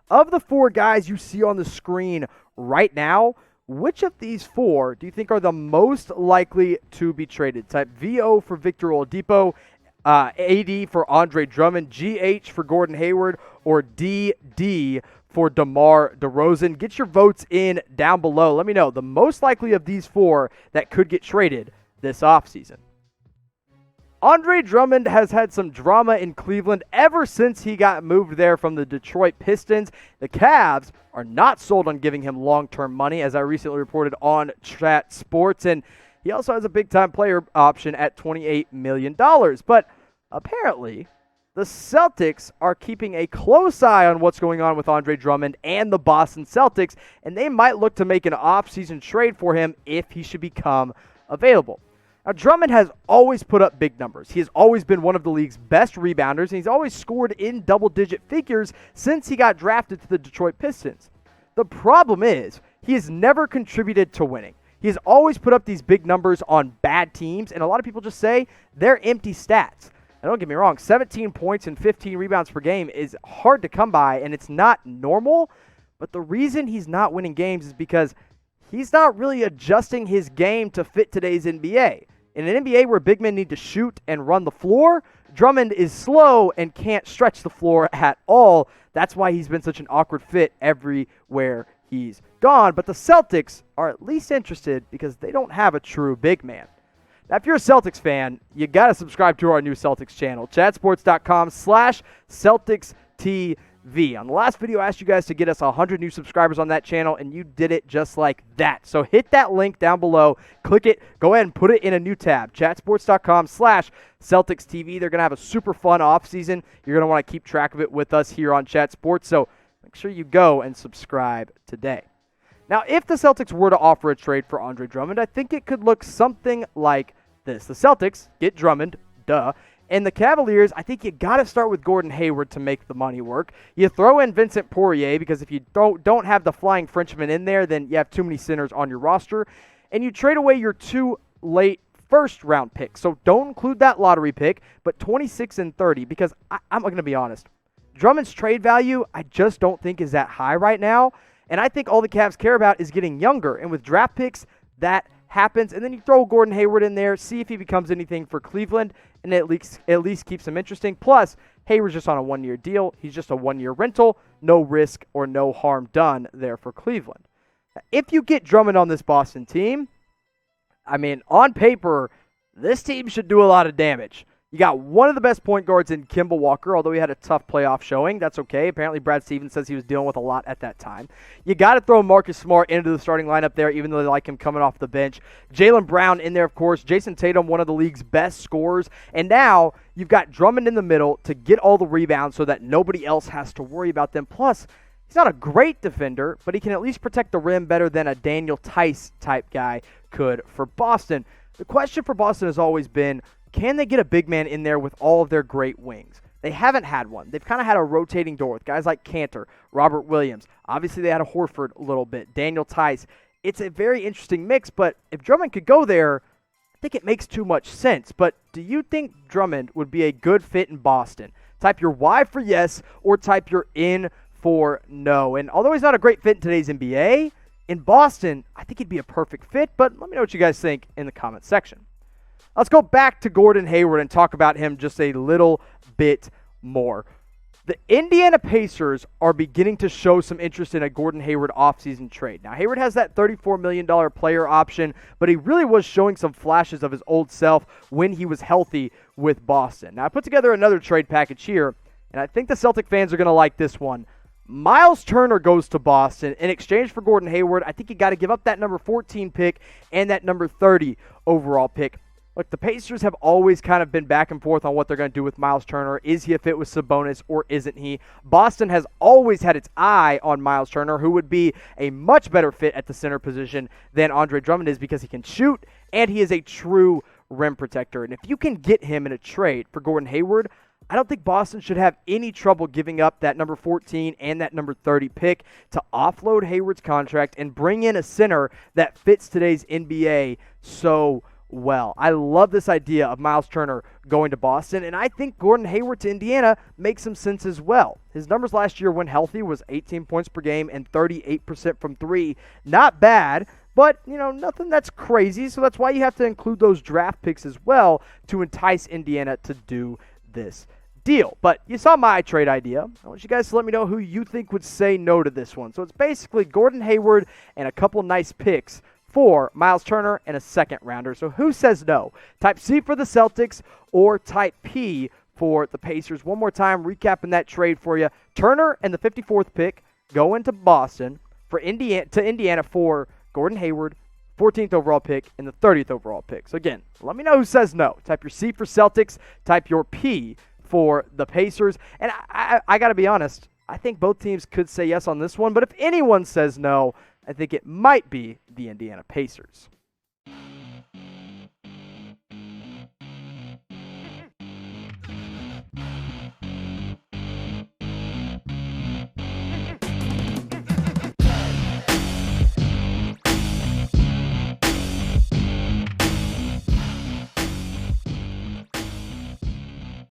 Of the four guys you see on the screen right now, which of these four do you think are the most likely to be traded? Type VO for Victor Oladipo, AD for Andre Drummond, GH for Gordon Hayward, or DD for DeMar DeRozan. Get your votes in down below. Let me know the most likely of these four that could get traded this offseason. Andre Drummond has had some drama in Cleveland ever since he got moved there from the Detroit Pistons. The Cavs are not sold on giving him long-term money, as I recently reported on Chat Sports, and he also has a big-time player option at $28 million. But apparently, the Celtics are keeping a close eye on what's going on with Andre Drummond and the Boston Celtics, and they might look to make an off-season trade for him if he should become available. Now, Drummond has always put up big numbers. He has always been one of the league's best rebounders, and he's always scored in double-digit figures since he got drafted to the Detroit Pistons. The problem is, he has never contributed to winning. He has always put up these big numbers on bad teams, and a lot of people just say they're empty stats. Now, don't get me wrong, 17 points and 15 rebounds per game is hard to come by, and it's not normal, but the reason he's not winning games is because he's not really adjusting his game to fit today's NBA. In an NBA where big men need to shoot and run the floor, Drummond is slow and can't stretch the floor at all. That's why he's been such an awkward fit everywhere he's gone. But the Celtics are at least interested because they don't have a true big man. Now, if you're a Celtics fan, you got to subscribe to our new Celtics channel, chatsports.com/CelticsTV. On the last video, I asked you guys to get us 100 new subscribers on that channel, and you did it just like that. So hit that link down below, click it, go ahead and put it in a new tab, chatsports.com/CelticsTV. They're going to have a super fun offseason. You're going to want to keep track of it with us here on Chat Sports, so make sure you go and subscribe today. Now, if the Celtics were to offer a trade for Andre Drummond, I think it could look something like this. The Celtics get Drummond, duh. And the Cavaliers, I think you got to start with Gordon Hayward to make the money work. You throw in Vincent Poirier because if you don't have the flying Frenchman in there, then you have too many centers on your roster. And you trade away your 2 late first-round picks. So don't include that lottery pick, but 26 and 30 because I'm going to be honest. Drummond's trade value, I just don't think is that high right now. And I think all the Cavs care about is getting younger. And with draft picks, that happens, and then you throw Gordon Hayward in there, see if he becomes anything for Cleveland, and at least keeps him interesting. Plus, Hayward's just on a 1-year deal. He's just a 1-year rental. No risk or no harm done there for Cleveland. If you get Drummond on this Boston team, I mean, on paper, this team should do a lot of damage. You got one of the best point guards in Kemba Walker, although he had a tough playoff showing. That's okay. Apparently, Brad Stevens says he was dealing with a lot at that time. You got to throw Marcus Smart into the starting lineup there, even though they like him coming off the bench. Jaylen Brown in there, of course. Jason Tatum, one of the league's best scorers. And now you've got Drummond in the middle to get all the rebounds so that nobody else has to worry about them. Plus, he's not a great defender, but he can at least protect the rim better than a Daniel Tice type guy could for Boston. The question for Boston has always been, can they get a big man in there with all of their great wings? They haven't had one. They've kind of had a rotating door with guys like Cantor, Robert Williams. Obviously, they had a Horford a little bit, Daniel Tice. It's a very interesting mix, but if Drummond could go there, I think it makes too much sense. But do you think Drummond would be a good fit in Boston? Type your Y for yes or type your N for no. And although he's not a great fit in today's NBA, in Boston, I think he'd be a perfect fit. But let me know what you guys think in the comment section. Let's go back to Gordon Hayward and talk about him just a little bit more. The Indiana Pacers are beginning to show some interest in a Gordon Hayward offseason trade. Now, Hayward has that $34 million player option, but he really was showing some flashes of his old self when he was healthy with Boston. Now, I put together another trade package here, and I think the Celtic fans are going to like this one. Myles Turner goes to Boston in exchange for Gordon Hayward. I think you got to give up that number 14 pick and that number 30 overall pick. Look, the Pacers have always kind of been back and forth on what they're going to do with Myles Turner. Is he a fit with Sabonis or isn't he? Boston has always had its eye on Myles Turner, who would be a much better fit at the center position than Andre Drummond is because he can shoot and he is a true rim protector. And if you can get him in a trade for Gordon Hayward, I don't think Boston should have any trouble giving up that number 14 and that number 30 pick to offload Hayward's contract and bring in a center that fits today's NBA so well. I love this idea of Myles Turner going to Boston, and I think Gordon Hayward to Indiana makes some sense as well. His numbers last year when healthy was 18 points per game and 38% from three. Not bad, but, nothing that's crazy, so that's why you have to include those draft picks as well to entice Indiana to do this deal. But you saw my trade idea. I want you guys to let me know who you think would say no to this one. So it's basically Gordon Hayward and a couple nice picks for Myles Turner and a second rounder. So who says no? Type C for the Celtics or type P for the Pacers. One more time, recapping that trade for you. Turner and the 54th pick go into Boston to Indiana for Gordon Hayward, 14th overall pick, and the 30th overall pick. So again, let me know who says no. Type your C for Celtics, type your P for the Pacers. And I got to be honest, I think both teams could say yes on this one, but if anyone says no, I think it might be the Indiana Pacers.